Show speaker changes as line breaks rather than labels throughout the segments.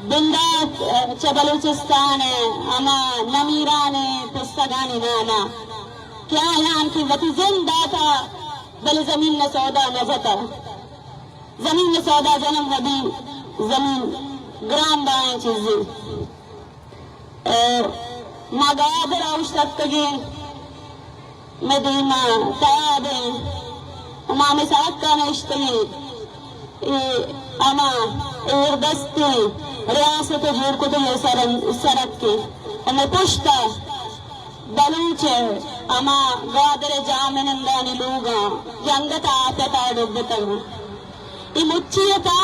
بندات چه بلوچستان اما نمیران پستگانی نانا کیا یان کی وتی زندہ تھا بل زمین نے سودا نزتا زمین نے سودا جنم نبی زمین گرام بائیں چیزیں مغادر اوشتگی مدینہ تیادیں امام سڑک کا نشتگی اما ایردستی ریاست جیر کو تو یہ سرک کی ہمیں پشتا بلوچے اما گادر جامنندانی لوگا جنگتا آتتا ڈبتا یہ مچیتا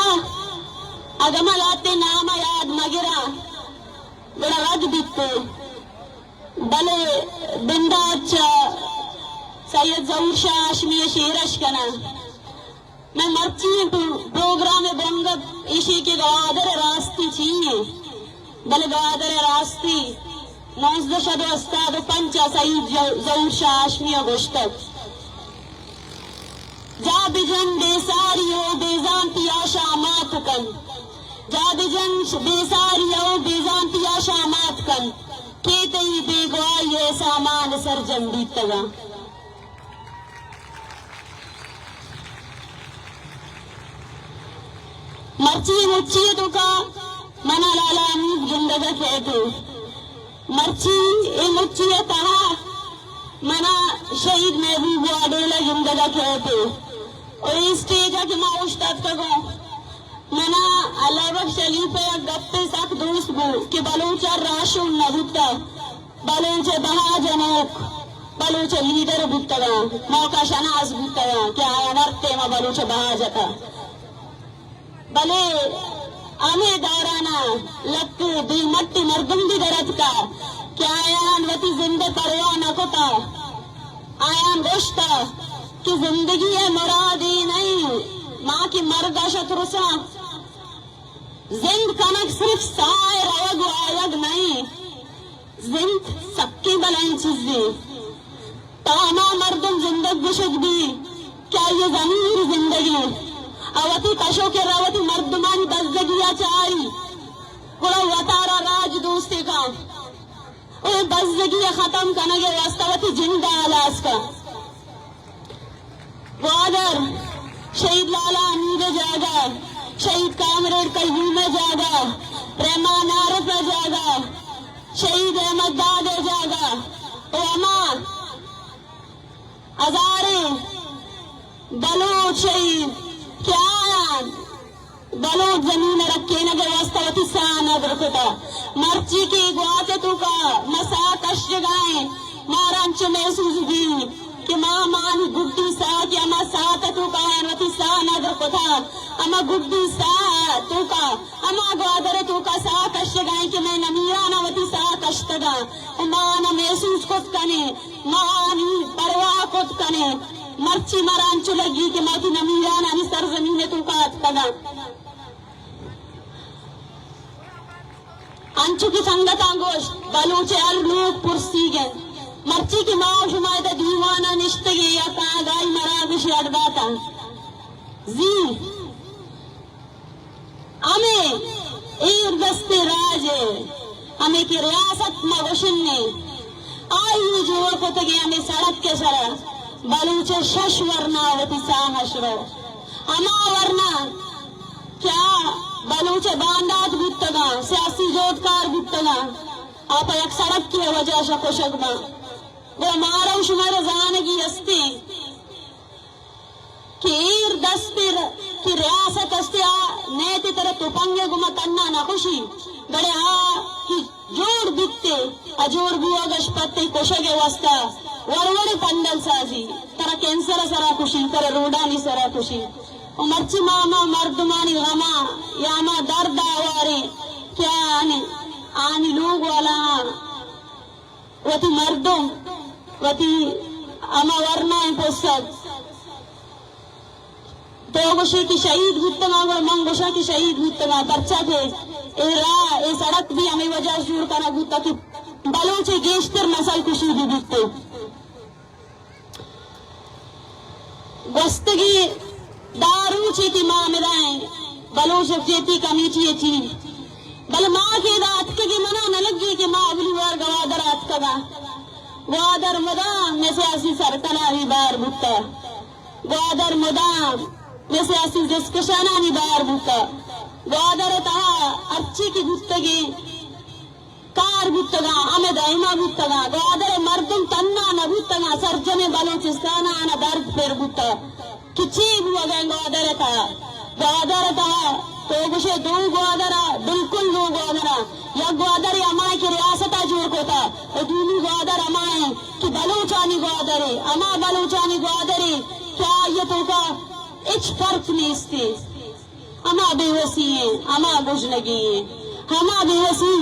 اگملاتے نام یاد مگرا بڑا رگ دیتے بلے بنداچا سید ظہور شاہ ہاشمی شیرش کنا میں مرچی پروگرام بنگت ایشی کے گوادر راستی چیئے بلے گوادر راستی 19 استاد پنچا سید ظہور شاہ ہاشمی گوشتک جا بجن بیساریو بیزانتی آشا مات کن جا بجن بیساریو بیزانتی آشا مات کن کیتئی بیگوائی سامان سرجن بیتگا مرچی مچی تو کا منا لالا امید زندگا کہتے مرچی اے مچی تہا منا شہید محبوب واڈیلا زندگا کہتے اور اس سٹیجا کی ماں اشتاد کگو منا اللہ بخش علی پہ گپے ساک دوست بو کہ بلوچا راشون نبوتا بلوچ بہا جنوک بلوچ لیڈر بوتگا موقع شناز بوتگا کیا آیا ورتے ما بلوچ بہا جتا بلے آمے دارانا لک دی مٹی مردم دی درد کا کیا آیان وتی زندے پرواہ نہ کتا آیان گوشتا کہ زندگی مرادی نہیں ماں کی مرگا شترسا زند کنک صرف سائے روگ و آیگ نہیں زند سکی بلائیں چیزی تاما مردم زندگ گشد بھی کیا یہ ضمیر زندگی اوتی کشو کے روتی مردمانی بزدگیا چاری گوڑا وطارا راج دوستی کا اوہ بزدگی ختم کنگے وستوتی جندہ آلاس کا وادر شہید لالا امید جاگا شہید کامریڈ قیوم جاگا رحمان عارف جاگا شہید احمد دادے جاگا اما ہزارے بلوچ شہید کیا بلوچ زمین رکھے نگر وستوتی سان ادرکتا مرچی کی گواتے تو کا مسا کشت گائیں مارانچ محسوس بھی کہ ماں مانی گڈی سا کہ اما سات تو کا انوتی سان ادرکتا اما گڈی سا تو کا اما گوادر تو کا سا کشت گائیں کہ میں نمیرانا وتی سا کشت گا مانا محسوس کت کنے مانی پرواہ کت کنے مرچی مرانچو لگی کہ ماتی نمیران آنی سرزمین تو کات کنا انچو کی سنگت آنگوش بلوچے لوگ پرسی گئے مرچی کی ماں شمایت دیوانا نشتگی یا کاغائی مرادش اڑداتا زی ہمیں ایر دست راجے ہمیں کی ریاست مغشن نے آئی جوڑ کو تگے ہمیں سڑک کے سڑک بلوچ شش ورنا وتی سا حشرو اما ورنا کیا بلوچ باندات گتگا سیاسی جوتکار گتگا آپ ایک سڑک کی وجہ شکو شگما وہ مارو شمار زانگی استے کہ ایر دستر کی ریاست استیا نیتی طرح تو پنگے گما تننا نخوشی بڑے کی جوڑ بیتے اجوڑ بوا گش پتے کوشگے وستا ورور پندل سازی ترا کینسر سرا خوشی ترا روڈانی سرا خوشی مرچی ماما مردمانی غما یاما درد آواری کیا آنی لوگ والا وتی مردم وتی اما ورنائیں پسد تو گوشے کی شہید گتگا اور منگوشا کی شہید گتگا برچہ تھے اے سڑک بھی ہمیں وجہ شور کرنا گتا کہ بلوچے گیشتر نسل کشی بھی دیتے گستگی دارو چی کی معاملائیں بلوچ جیتی کمیٹی تھی بلے کہ ماں اولی وار گوادر آت کگا گوادر مدام میں سیاسی سرکنانی بار بکتا گوادر مدام میں سیاسی ڈسکشنانی بار بکتا گوادر تہا اچھی کی گفتگی کار بکتگا ہمیں دائمہ بکتگا گوادر مردم تنہ نہ بکتگا سرجم بلوچستان آنا درد پھر بکتا کچھی بوا گئے گوادر تہا تو گوشے دو گوادرہ بالکل دو گوادرہ یا گوادر امائے کی ریاستہ جوڑ کو تھا اور دونی گوادر امائے کہ بلوچانی گوادرے اما بلوچانی گوادرے کیا یہ تو کا اچ فرق نہیں استے اما بے وسی ہیں اما گجنگی ہیں اما بے وسی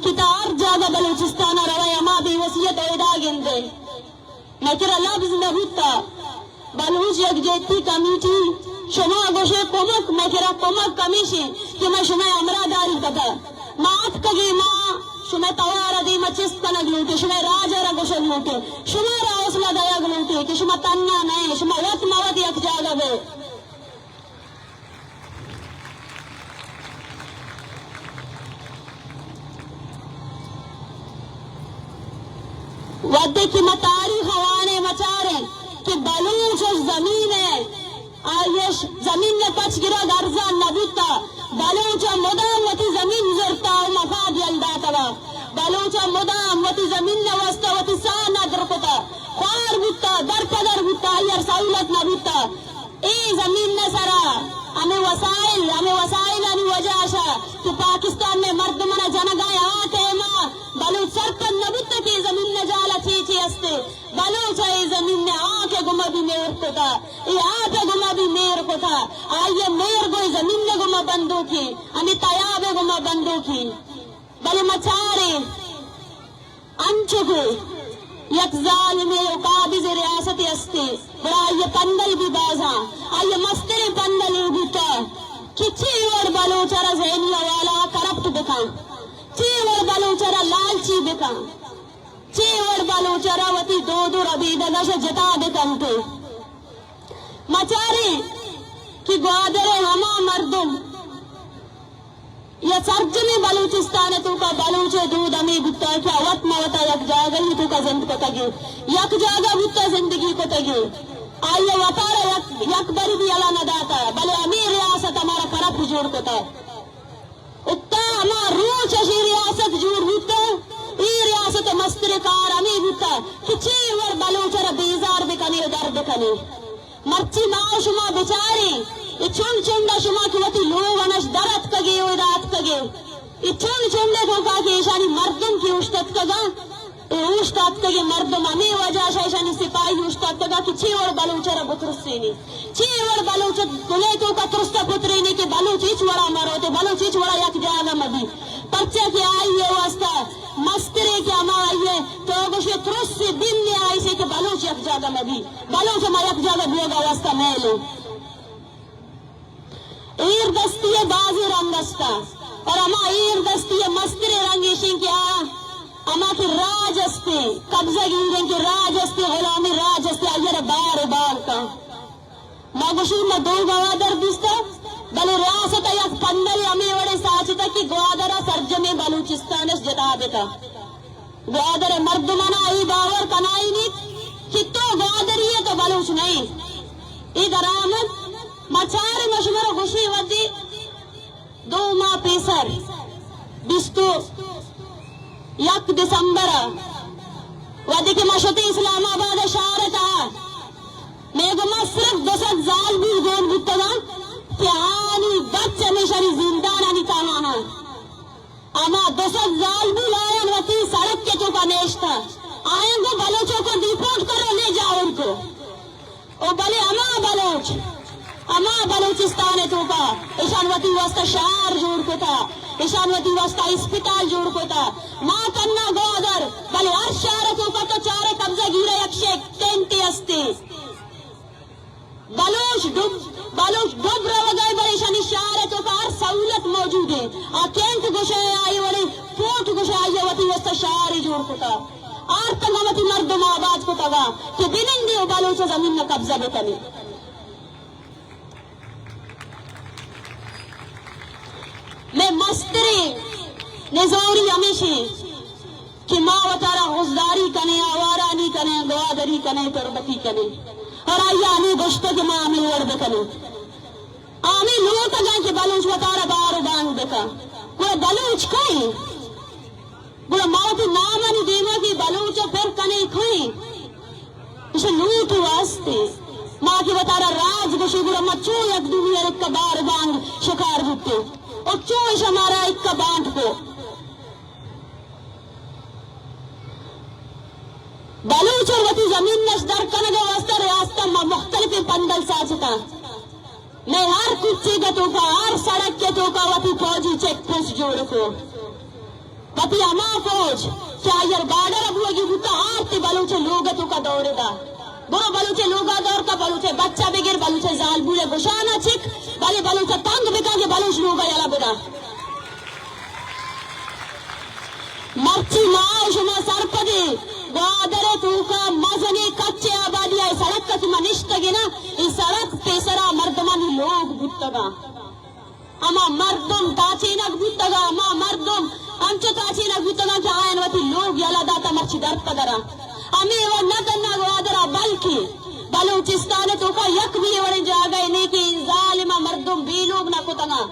کتار جاگہ بلوچستانہ روائے اما بے وسیت اویدہ گندے میں تیرا لفظ نبوتا بلوچ یک جیتی کمیٹی شما گوشے کمک میں تیرا کمک کمیشی کہ میں شما امرہ داری کتا مات کگی ماں شما توارا دی مچست کنگ لوٹے شما راجہ را گوشن لوٹے شما را حوصلہ دیگ لوٹے کہ شما تنہ نہیں شما وقت موت یک جاگہ بے ودے کی تاریخ حوانے مچارے کہ بلوچ زمین ہے آئیش زمین نے پچ گرا گرزان نبوتا بلوچ مدام وتی زمین زرتا و مفاد یلداتا بلوچ مدام وتی زمین نے وستا وتی سانا درکتا خوار بوتا در پدر بوتا آئیر سہولت نبوتا ای زمین نے سرا ہمیں وسائل ہمیں وجہ شا کہ پاکستان میں مردمنا جنگائے آتے ماں بلوچ سرکن نبوتا کی زمین نے جالا چیچی استے بلوچ ای زمین نے آکے گمہ بھی میر کو تھا ای آپے گمہ بھی میر کو تھا آئیے میر گوئی زمین نے گمہ بندو کی ہمیں تیابے گمہ بندو کی بلے مچارے انچگو یک ظالمی و قابض ریاست استے بڑا آئیے پندل بھی بازاں آئیے مستری پندل ہوتا کہ چیور بلوچارا ذہنی والا کرپٹ بکاں چیور بلوچارا لالچی بکاں چیور بلوچارا وتی دو ربی دگش جتا بکنتے مچارے کہ گوادر ہما مردم یا سرجمی بلوچستان تو کا بلوچ دود ہمیں بتا کیا وقت موتا یک جاگہ ہی تو کا زند کو تگی یک جاگہ بتا زندگی کو تگی آئیے وطارہ یک بری بھی علا نہ داتا بلے امیر ریاست ہمارا کرپ جوڑ کو تا اتا ہما روچ اشی ریاست جوڑ ہوتا ای ریاست مسترکار ہمیں ہوتا کچھی ور بلوچر بیزار بکنے در بکنے مرچی ماں شما بچاری چون چونڈا شما کی وتی لوگ انش درت کگے و رات کگے چون چونڈے کو کہا کہ ایشانی مردم کی اشتت کگا اشتت کگے مردم ہمیں وجہ شایشانی سپاہی اشتت کگا کہ چھی اور بلوچر بترسینی چھی اور بلوچر کلے تو کا ترستا پترینی کہ بلوچ ایچ وڑا مروتے بلوچ ایچ وڑا یک جاگا مدی پرچہ کی آئیے واسطہ مسترے کی اما آئیے تو گوشے ترس سے دن نے آئی سے کہ بلوچ یک جاگا مدی بلوچ ما یک جاگا بیوگا واسطہ میلو ایر دستی بازی رنگستا اور اما ایر دستی مسترے رنگیشن کیا اما کی راج استے قبضہ گیرن کی راج استے غلامی راج استے آئیر بار بار کا ماگوشی میں دو گوادر دیستا بلے ریاست یک پندل ہمیں وڑے ساچتا کی گوادر سرجم بلوچستانش جتا دیتا گوادر مردمانا ای باور کنائی نیت کہ تو گوادر ہی ہے تو بلوچ نہیں ای درامت مچار مشمر خوشی ودی 2 ماہ پیسر 21 دسمبر ودی کی مشتی اسلام آباد شارتا میں گما صرف 200 زال بھی گون بھتگا کہ آنی بچ ہمیشہ زندان آنی کامانا اما 200 زال بھی لائن وتی سڑک کے تو کا نیشتا آئیں گو بلوچوں کو ڈیپورٹ کرو لے جاؤ ان کو او بلے اما بلوچستان تو کا ایشانوتی واسطہ شہر جوڑ کو تھا ایشانوتی واسطہ اسپتال جوڑ کو تھا ماں کننا گوادر بلے ہر شہر تو کا تو چارے قبضہ گیرے یکشے تینٹی استے بلوچ ڈب رو گئے بڑے ایشانی شہر تو کا ہر سہولت موجود ہے کینٹ گوشے آئی وڑی پورٹ گوشے آئی وتی واسطہ شہر جوڑ کو تھا آر تنگمتی مردم آباد کو تگا کہ بنندی و بلوچ زمین میں قبضہ بکنی میں مستری نزوری ہمیشہ کہ ماں وطارہ غزداری کنے آوارانی کنے گوادری کنے تربتی کنے اور آئی آمی گشتہ کے ماں آمی ورد کنے آمی لوٹا گئے کہ بلوچ وطارہ بارو بانگ دکا کوئی بلوچ کھائیں گوڑا موتی نامانی دیما کی بلوچا پھر کنے کھائیں اسے لوٹ واسطے ماں کی وطارہ راج گوشی گوڑا مچو یک دنیا ایک کا بار بانگ شکار بھتے اور چوش ہمارا ایک کا بانٹ کو بلوچ اور وطی زمین نش در کنگا واسطہ ریاستہ مختلف پندل ساچتا میں ہر کچھ کا تو کا ہر سڑک کے تو کا وطی فوجی چیک پوسٹ جوڑ کو وطی اما فوج کیا یہ بارڈر اب ہوگی بھتا آرتی بلوچے لوگتوں کا دورے دا برو بلوچے لوگا دور کا بلوچے بچہ بگر بلوچے زال بولے گوشانا چک بلے بلوچے تنگ بکا کے بلوچ لوگا یلا بدا مرچی ماں شما سر پدے گوادرے تو کا مزنی کچے آبادی ہے سڑک کا تمہیں نشتگی نا اس سڑک پیسرا مردمانی لوگ بھتگا اما مردم تاچینک بھتگا اما مردم انچو تاچینک بھتگا کہ آئین وطی لوگ یلا داتا مرچی در پدرا ہمیں وہ ندنہ گوادرہ بلکہ بلوچستان تو کا یک بھی وڑے جاگئے نیکی ظالمہ مردم بھی لوگ نہ کتگا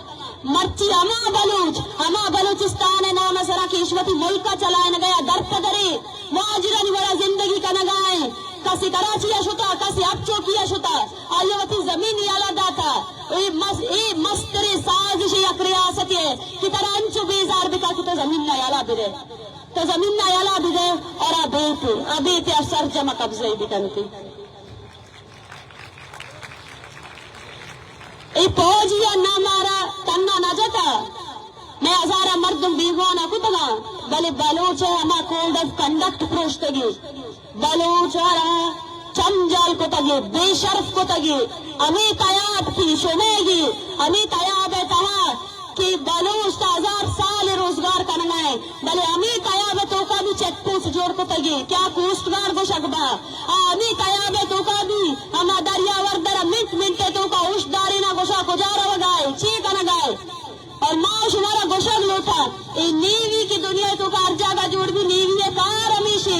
مرچی ہما بلوچستان نام سرا کیشوتی ملکہ چلائے گیا در پدرے مہاجرانی بڑا زندگی کا نگائیں کسی کراچی شتا کسی اپچو کیا شتا آلیوتی زمینی علا داتا اے مستر سازش یک ریاست ہے کہ طرح انچو بیزار بکا کتا زمین نہ علا برے تو زمین نہ علا برے اور ابیتے سر جمع قبضے بکنتی ای پوجیا نہ مارا تنہ نہ جتا میں ہزارہ مردم بیگوانا کتگا بلے بلوچ ہما کوڈ آف کنڈکٹ پروشتگی بلوچ رہا چمجال کتگی بے شرف کتگی امی تیاب کی شمیگی امی تیاب تہا کہ بلوچ تا 1000 سال روزگار کرنا ہے بلے امی تیاب تو کا بھی چیک پوسٹ جوڑ کتگی کیا کوسٹ گارڈ کو شکبا امی تیاب تو کا بھی ہما دریا وردر منٹ تو کا ہوش داری نہ گوشا کو جارا وگائے چیک نہ گائے اور ماں شمارا گوشک لوٹا اے نیوی کی دنیا تو کا ہر جگہ جوڑ بھی نیوی کار ہمیشہ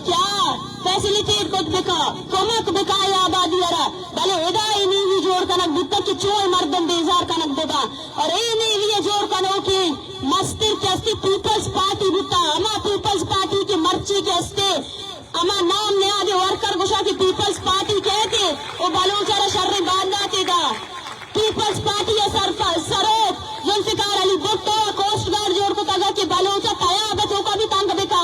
کیا فیسیلیٹیٹ کو بکا کمک بکائی آبادی ارا بلے ادائی نیوی جوڑ کنک بتا کہ چوئے مردم بیزار کنک بتا اور اے نیوی جوڑ کنو کی مستر کیستی پیپلز پارٹی بتا اما پیپلز پارٹی کی مرچی کیستے اما نام نیادے ورکر گوشا کی پیپلز پارٹی کہتے او بلوچارا شر بانداتے دا Peoples party سروت Zulfiqar Ali Bhutto coast guard جوڑ کو تگا کہ بلوچا تیابتوں کا بھی تنگ بکا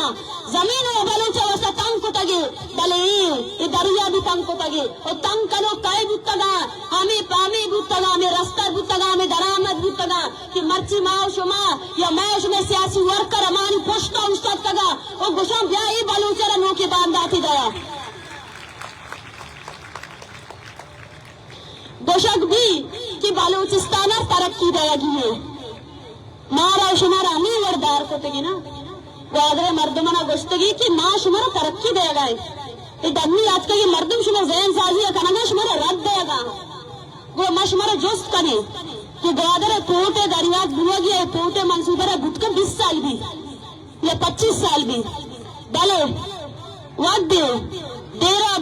زمین و بلوچا وسا تنگ کو تگے بلے یہ دریا بھی تنگ کو تگے اور تنگ کنو کئی بھتگا ہمیں پامی بھتگا ہمیں رستر بھتگا ہمیں درامت بھتگا کہ مرچی ماں شما یا میں شما سیاسی ورکر ہمانی پشتا اشتاد تگا اور گوشم بیا ہی بلوچا رنو کے بانداتی دیا گوشک بھی کہ بلوچستان ترقی دیا گی ہے مارا شمارا ہمیں وردار کو تگی نا گوادر مردمانہ گوشتگی کہ ماں شمارا ترقی دیا گئے یہ دمی آج کا یہ مردم شمار ذہن سازی ہے کنگا شمارا رد دیا گا وہ ماں شمارا جوست کنے کہ گوادر پوٹے دریات بھوا گیا پوٹے منصوبہ رہا گھٹ کر 20 سال بھی یا 25 سال بھی بلے وقت دے دیرہ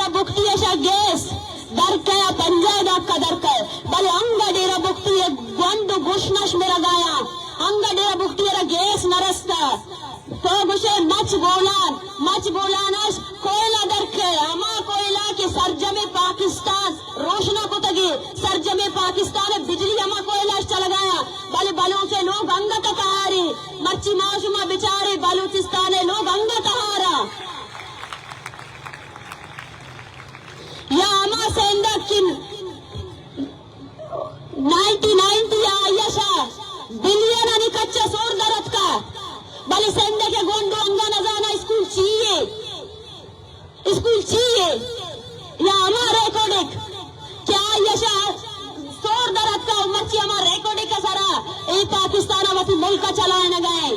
بکتی ایشا گیس در کیا پنجائے دا قدر کر بلے انگا ڈیرا بکتی ہے گوندو گوشنش میرا گایا انگا ڈیرا بکتی ہے گیس نرستا تو گوشے مچ بولانش کوئلہ در کے اما کوئلہ کے سرجم پاکستان روشنا کو تگی سرجم پاکستان بجلی اما کوئلہ چل گایا بلے بلوچے لوگ انگا تکاری مرچی معاشمہ بچارے بلوچستان لوگ انگا تہارا یا اما سینڈا کن 1990 آئیشا بلین آنی کچھا سور درد کا بلے سینڈا کے گونڈو انگا نزانا اسکول چیئے یا اما ریکوڈک کیا آئیشا سور درد کا مرچی اما ریکوڈک کا سرا ای پاکستان واتی ملکہ چلائے نگائیں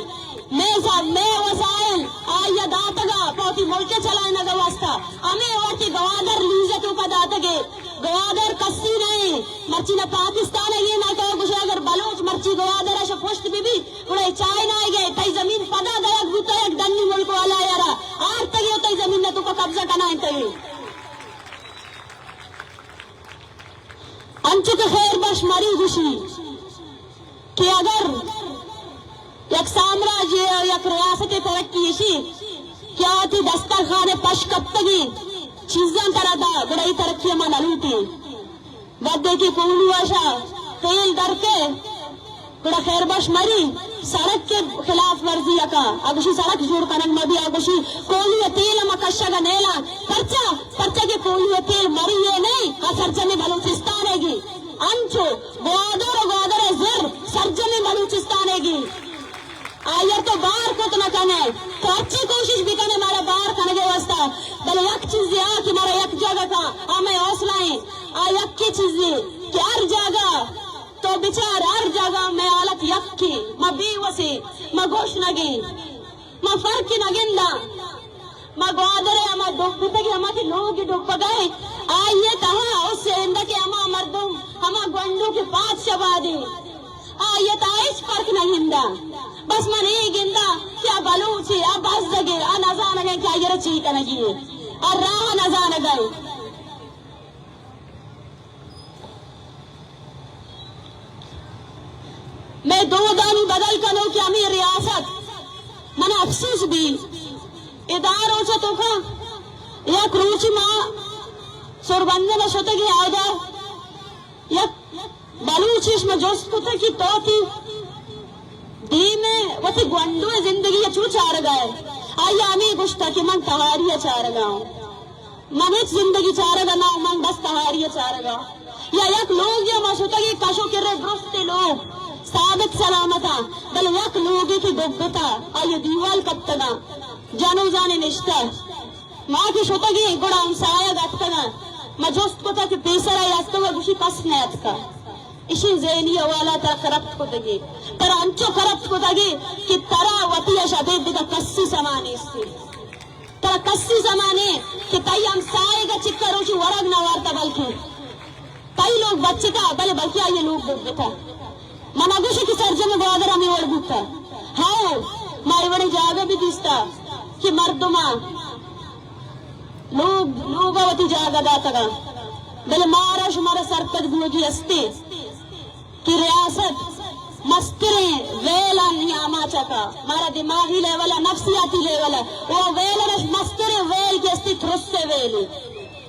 میں وسائل آئیہ داتگا پوتی ملکہ چلائے نگا واسطہ ہمیں واتی گوادر لیزتوں کا داتگے گوادر کسی نہیں مرچی نہ پاکستان ہے یہ نہ کہو کچھ اگر بلوچ مرچی گوادر ہے پشت بھی بڑے چائے نہ گئے تئی زمین پدا گیا گوتا ایک دنی ملک والا یارا آر تگی ہو تئی زمین نہ تو کو قبضہ کرنا ہے تئی انچو کے خیر بش مری گوشی کہ اگر یک سامراجی یک ریاست ترقی اسی کیا ہوتی دسترخوان پشکتگی چیزاں کرا دا بڑائی ترقی امان علوٹی ودے کی کولو آشا تیل در کے بڑا خیر باش مری سڑک کے خلاف ورزی اکا اگوشی سڑک جوڑ کنگ مبی اگوشی کولو تیل اما کشگا نیلا پرچا کے کولو تیل مری یہ نہیں سرجن بلوچستان ہے گی انچو گوادر زر سرجن بلوچستان ہے گی آئیر تو باہر کو تو نہ کنے تو اچھی کوشش بھی کنے مارا باہر کنے گے واسطہ بلے یک چیز دیا کہ مارا یک جگہ کا ہمیں حوصلائیں یک کی چیز دی کہ ہر جگہ تو بچار ہر جگہ میں حالت یک کی ما بیوسی ما گوش نگی ما فرق نگندہ ما گوادر ہے ما ڈوب تکی ہما کی لوگ ڈوب گئے آئیے تہاں اس سے اندکی ہما مردم ہما گونڈو کے پاس شبا دی آئیے تائش فرق نگندہ بس من یہ گندہ کیا بلوچی اب بس دگے نظانہ گئے کیا یہ رچی کنگی اور راہ نظانہ گئے میں دو دانی بدل کنوں کہ ہمیں ریاست من افسوس بھی ادار ہو چا تو کا یک روچی ماں سربندن شتگی آدھا یک بلوچیش میں جوست کو تھا کی توتی دی میں وطی گونڈو زندگی چو چار گئے آئی آمی گشتا کہ من تہاری چار گا من ایک زندگی چار گا نا من بس تہاری چار گا یا یک لوگ یا ماشوتا کہ کشو کرے درستے لوگ ثابت سلامتا بل یک لوگی کی دبتا آئی دیوال کبتنا جانو جانے نشتا ماں کی شوتا کہ گوڑا امسایا گتنا ما جوست کو تا کہ پیسر آئی آستا ہوا گوشی کس نیت کا اسی ذہنی والا ترا کرپت کو تگی ترا انچو کرپت کو تگی کہ ترا وطی شدید دیتا کسی سمانے اس سے ترا کسی سمانے کہ تائی ہم سائے گا چکا روچی ورگ نوارتا بلکہ تائی لوگ بچے کا بلکہ آئیے لوگ دیتا منا گوشی کی سرجن گوادر ہمیں وڑ بکتا ہاں مائی وڑی جاگہ بھی دیستا کہ مردمہ لوگا وطی جاگہ داتا گا بلے مارا شمارا سرپد گوگی استے کہ ریاست مستریں ویلا نیاما چکا مارا دماغی لیولا نفسیاتی لیولا وہ ویلا رش مستریں ویل کی استی ترسے ویلی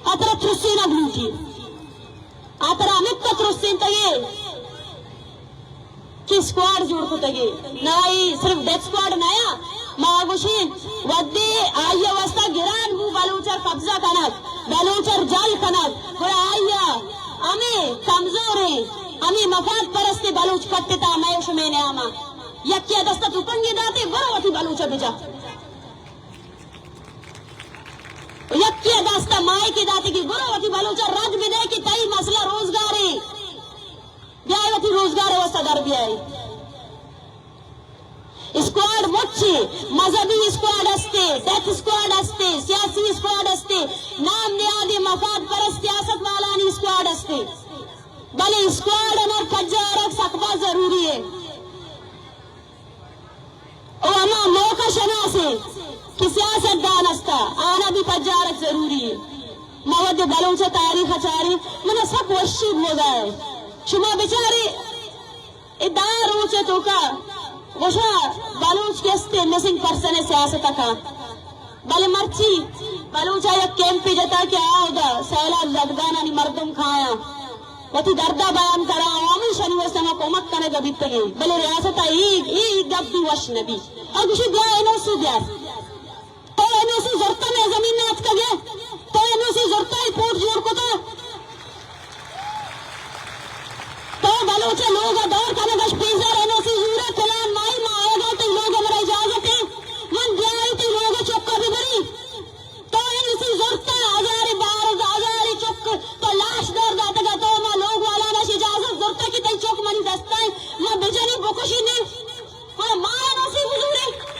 اترا ترسی نہ بھوٹی اترا مکتا ترسین تگی کی سکوار جوڑ کو تگی نائی صرف ڈیتھ سکوار نایا ماغوشی ودی آئیہ وستا گران مو بلوچر قبضہ کنک بلوچر جل کنک وہ آئیہ ہمیں کمزور ہیں ہمیں مفاد پرستی بلوچ کٹتے تا میں شمینے آما یکی دستا تو پنگی داتے برو وطی بلوچا بجا یکی دستا مائی کی داتے کی برو وطی بلوچا رج بھی دے کی تائی مسئلہ روزگاری بیائی وطی روزگار وستا در بیائی اسکواد مچی مذہبی اسکواد استے ڈیتھ اسکواد استے سیاسی اسکواد استے نام نیادی مفاد پرست سیاست والانی اسکواد استے بلے اسکواد اور پجارک سکبہ ضروری ہے او اما موقع شناسے کہ سیاست دانستا آنا بھی پجارک ضروری ہے مواد بلوچہ تاریخ اچاری منہ سب وشید ہو گئے شما بچاری ادار روچے تو کا وشا بلوچ کستے مسنگ پرسن سیاست کا بلے مرچی بلوچہ یک کیمپی جتا کہ آؤ دا سیلاب زدگانا نی مردم کھایا وطی دردہ بیان کرا عوامی شنوے سما کومک کنے گا بیتے گئی بلے ریاستہ ایک گب بھی وش نبی اور کچھ دیا اینو سی دیا تو اینو سی زرطہ میں زمین نات کا گیا تو اینو سی زرطہ ہی پوٹ جوڑ کو تو بلوچے لوگا دور کنے گا شپیزر اینو سی زورہ کلان مائی ماں آئے گا تی لوگ ہمارا اجازت ہے من دیائی تی لوگا چکا بھی بری تو اینو سی زرطہ ہزاری بارد ہزاری چک تو لاش دور داتا گا تو ماں لوگ والا نش اجازت زرطہ کی تی چک منی دستا ہے ماں بجنی بکشی نہیں ماں اینو سی حضوری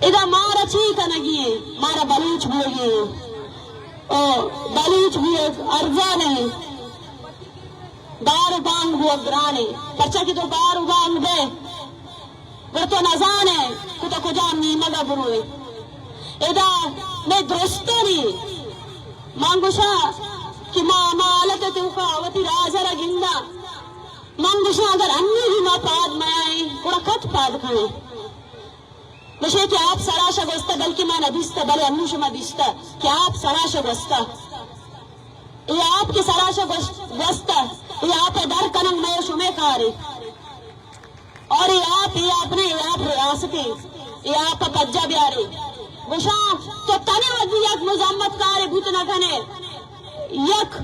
اذا مارا چیتا نگیے مارا بلوچ بھوگی بلوچ بھی ارزانے دارو بانگ بھو گرانے پرچا کی تو دارو بانگ دے گر تو نزانے کتا کجام نیمگا بروئے اذا میں درستانی مانگوشا کہ ماں مالت توکا وطی رازر گندا مانگوشا اگر انی بھی ماں پاد میں آئی کڑا کت پاد کھانے بشے کہ آپ سراشا گوستا بلکہ ماں ندیستا بلے انوش ما دیستا کہ آپ سراشا گوستا یہ آپ کی سراشا گوستا یہ آپ در کننگ میں شمے کاری اور یہ آپ ریاستی یہ آپ پجا بیاری گوشاں تو تنے ودی یک مزمت کاری بھوت نہ کنے یک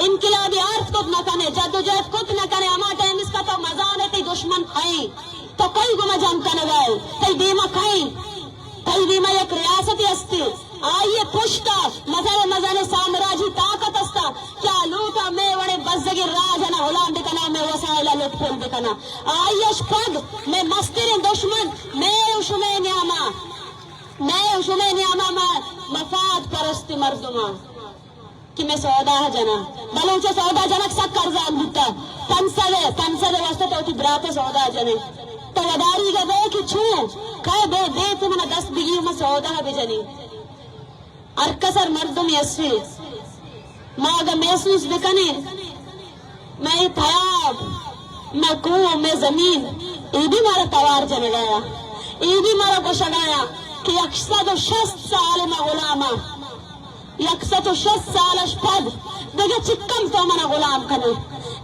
انقلابی عرض کت نہ کنے جد و جہد کت نہ کنے اما ٹائم اس کا تو مزانے تی دشمن کھائیں تو کئی گمہ جم کنے گئے تی دیمہ کھائیں تی دیمہ یک ریاستی استی آئیے پشتا مزانے سامراجی طاقت استا کیا لوٹا میں وڑے بزدگی راجنا غلام بکنا میں وسائلہ لٹ پھول بکنا آئیے شپگ میں مسترین دشمن میں اشمے نیاما مفاد پرستی مردما کہ میں سودا جنا بلوچے سودا جنک سک کرزان دیتا تنسدے واسطے تو تی براتے سودا جنے تو وداری گا دے کہ چھو کہے بے دے تمہنا 10 بگی میں سودا بجنی ارکسر مردم یسی ماں اگر محسوس بکنے میں تیاب میں کنو میں زمین ای بھی مارا توار جنے گیا ای بھی مارا گوشہ گیا کہ 160 سال میں غلاما 160 سال اشپد دیگه چکم تو منا غلام کنے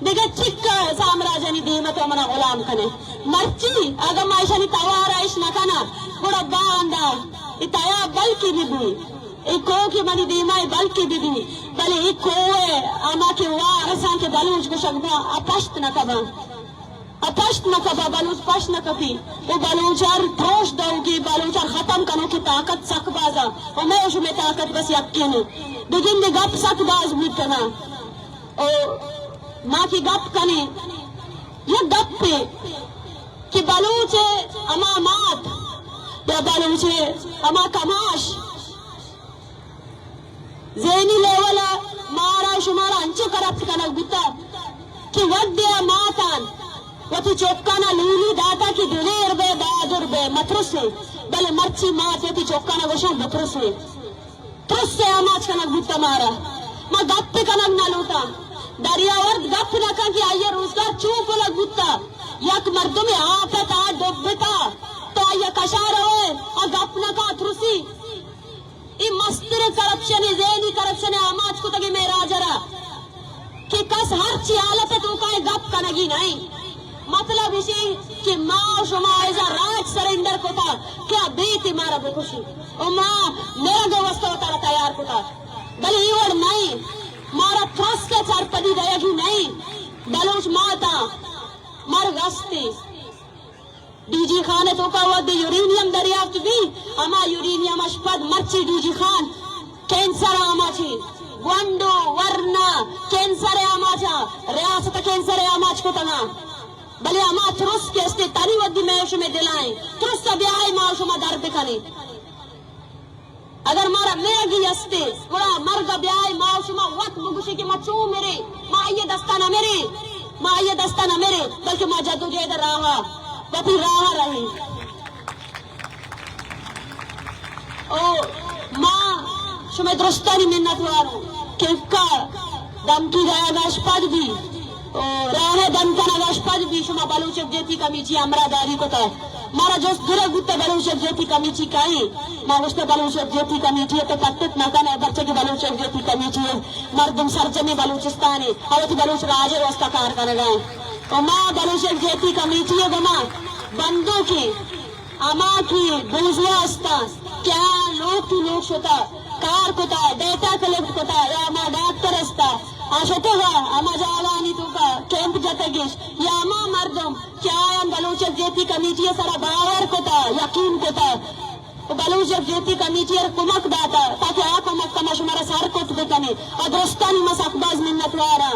دیگه چکا سامراجنی دیمہ تو منا غلام کنے مرچی اگر مائشانی توار ایش نکنا بڑا باندہ اتایا بلکی بھی کوکی منی دیمائی بلکی بھی بلے کوئے اما کی وارسان کے بلوچ کو شکبا اپشت نکبا بلوچ پشت نکبی وہ بلوچار تھوش دوگی بلوچار ختم کنو کی طاقت سک بازا و میں اشو میں طاقت بس یقینو بگن دی گپ سک باز بود کنا ماں کی گپ کنے یہ گپ پہ کہ بلوچ اما مات یا بلوچ اما کماش زینی لیولا مارا شمارا انچو کرپت کنک بتا کہ ودیا ماتان وطی چوکانا لولی داتا کی دلیر بے بادر بے مترس ہے بلے مرچی مات وطی چوکانا گوشن بترس ہے ترس سے آماج کنک بتا مارا ما گپ کنک نلوتا دریا ورد گپ نکا کی آئیے روزگار چوپ لگ بتا یک مردمی آفتا ڈبتا تو آئیے کشار ہوئے گپ نکا ترسی ای مستر کرپشن زینی کرپشن آماج کو تگی میرا جرا کہ کس ہر چی حالت تو کائے گپ کنگی نہیں مطلب اسی کہ ماں شما ایزا راج سرنڈر کو تا کیا بیتی مارا بکشی او ماں میرا گو وستا تارا تیار کو تا بلی ایوڑ نہیں مارا ترس کے چار پدی دیا گی نہیں بلوچ ماتا مرگستی ڈی جی خان تو کا ود یورینیم دریافت بھی اما یورینیم اشپد مرچی ڈی جی خان کینسر آما چی گوندو ورنا کینسر آما چا ریاست کینسر آما چکو تنا بلے اما ترس کے استے تانی ودی میں شما دلائیں ترس سبی آئی ماں شما درد کنے اگر مارا میگی استے گوڑا مرگا بیائی ماں شما وقت مگوشی کہ ماں چون میرے ماں آئیے دستانہ میرے بلکہ ماں جدو جید راہا وطی راہ رہی ماں شما درستانی منت وارو کہ اکا دم کی گیا گاشپاد بھی راہ دم کنا گاشپاد بھی شما بلوچک جیتی کمیچی امرہ داری کو تا مارا جوست درہ گوتا بلوچک جیتی کمیچی کئی ماں گوشتا بلوچک جیتی کمیچی ہے تو پتت نکانے برچہ کی بلوچک جیتی کمیچی ہے مردم سرچمی بلوچستانی اوتی بلوچ راجے واسطہ کار کرنے گئے ماں بلوچک جیتی کمیچی ہے گما بندوں کی اما کی بوزوا استا کیا لوگ کی لوگ شتا کار کتا ڈیٹا کلیکٹ کتا یا اما ڈاکٹر استا آشتے گا اما جاوانی تو کا کیمپ جاتے گیش یا اما مردم کیا آیان بلوچک جیتی کمیٹی سارا باور کتا یقین کتا بلوچک جیتی کمیٹی کمک داتا تاکہ آکا مکہ شمارا سار کت بکنے ادرستانی مساق باز منت وارا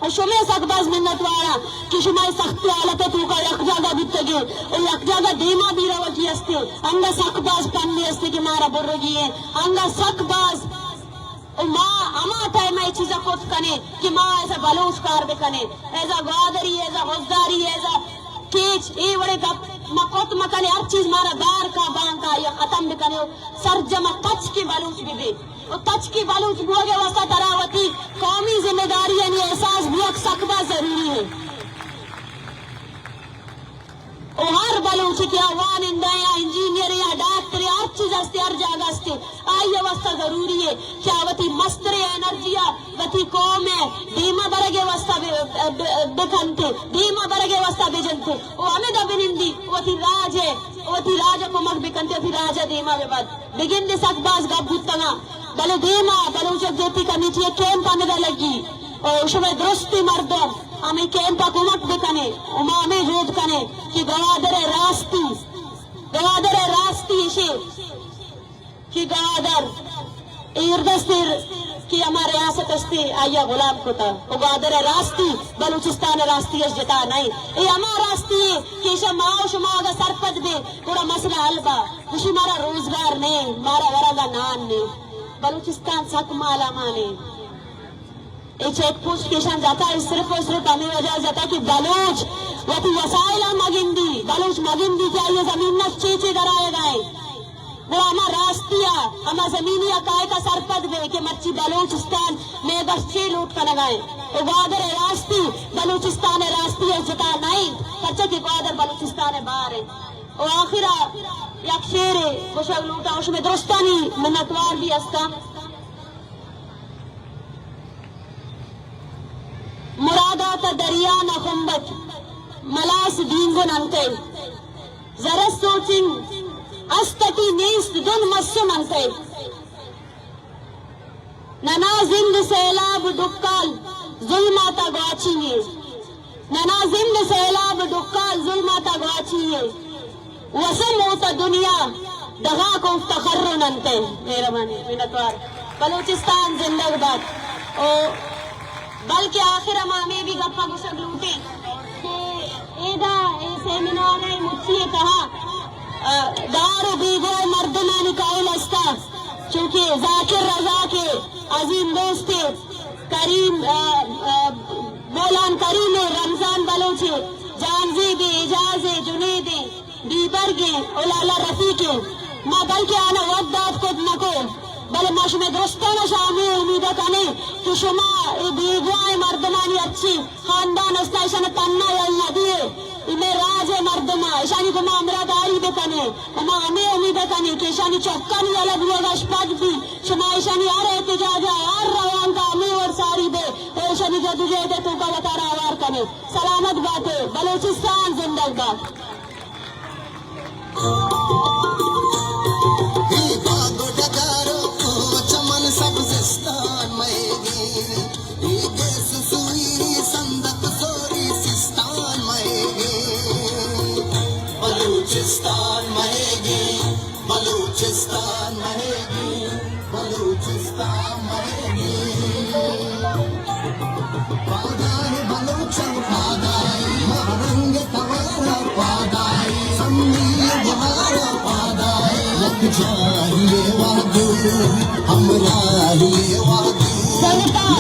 و شما سکباز منتوارا که شما سخت حالت تو کا یک جگہ بیتگی و یک جگہ دیما بیروکی استے انگا سکباز پنی استے کہ مارا برگی ہے انگا سکباز ماں اما ٹائم ای چیزا خود کنے کہ ماں ایسا بلوچ کار بکنے ایسا گادری ایسا غزداری ایسا کیچ ای وڑے گپ مکوت مکنے ہر چیز مارا دار کا بان کا یا ختم بکنے سر جمع تچ کی بلوچ بھی دے اور تچ کی بلوچ بوگے وسط تراوتی قومی ذمہ داری یعنی احساس بوک سکبہ ضروری ہے اور ہر بلوچ کی وانندہ یا انجینئر یا ڈاکٹر یا ہر چیز استے ہر جاگہ استے آئیے وسطہ ضروری ہے کیا وطی مستر انرجیا وطی قوم ہے دیما برگے وسطہ بکھنتے دیما برگے وسطہ بجنتے وہ ہمیں دا بنندی وطی راج ہے وطی راج کو مگ بکھنتے وطی راجہ دیما بے بعد بگن دے سک باز گا بھوتنا بلے دیما بلوچک دیتی کرنی چاہیے کیمپا ندا لگی اور شبہ درستی مردوں ہمیں کیمپا کمک بکنے ہمیں جود کنے کہ گوادر راستی اسے کہ گوادر ایردستر کہ ہمارے ریاست استے آیا غلام کو تا وہ گوادر راستی بلوچستان راستی اس جتا نہیں یہ ہمارا راستی ہے کہ اسے ماں شما آگا سرپد دے پورا مسئلہ حل با اسی مارا روزگار نہیں مارا ورگا نان نہیں بلوچستان سک مالا مانے ایک چیک پوسٹ کیشن جاتا ہے صرف اور صرف ہمیں وجہ جاتا ہے کہ بلوچ وطی وسائل مگندی بلوچ مگندی کیا یہ زمین نہ چیچے درائے گئے وہ ہما راستیا ہما زمینی اکائے کا سرپد بے کہ مرچی بلوچستان میں بس چی لوٹ کا نگائے وہ گوادر راستی بلوچستان راستی ہے جتا نہیں پچھا کہ گوادر بلوچستان باہر ہے اور آخرہ یک شیر ہے وہ شاگ لوٹا اس میں درستانی منتوار بھی استا مرادات دریا نخمبت ملاس دینگن انتے زرس سوچنگ استتی نیست دن مسم انتے ننا زند سیلاب ڈکال ظلماتا گواچیے ننا زند سیلاب ڈکال ظلماتا گواچیے وسم ہوتا دنیا دغا کو افتخرن انتے میرا مانے منتوار بلوچستان زندگ بات اور بلکہ آخر ہمیں بھی گپا گسگ لوٹے کہ ایدہ سیمینار مجھے کہا دار بیگو مردمان کائل استا چونکہ ذاکر رضا کے عظیم دوست کریم بولان کریم رمضان بلوچے جانزی بے اجازے جنیدے بیبرگے اولالا رفیقے ما بلکہ آنا وداد کد نکو بل ما شما درستانه شامی امیده کنی که شما بیگوای مردمانی اچھی خاندان استا ایشان تننا یا ندیه ایمه راج مردما ایشانی که ما امراداری بکنی اما ہمیں امیده کنی که ایشانی چوکانی الگ وگش پد بھی شما ایشانی ہر احتجاج ہر روان کا ہمیں اور ساری دے ایشانی جدو جہد تو کا وطار آوار کنی سلامت باتے بلوچستان زندگ بات
بلوچستان مہے گی بلوچستان مہے گی بلوچستان مہے گی پادائی بلوچن پادائی مہرنگ توارا پادائی سمی بہارا پادائی لگ جائیے وادو ہمراہی وادو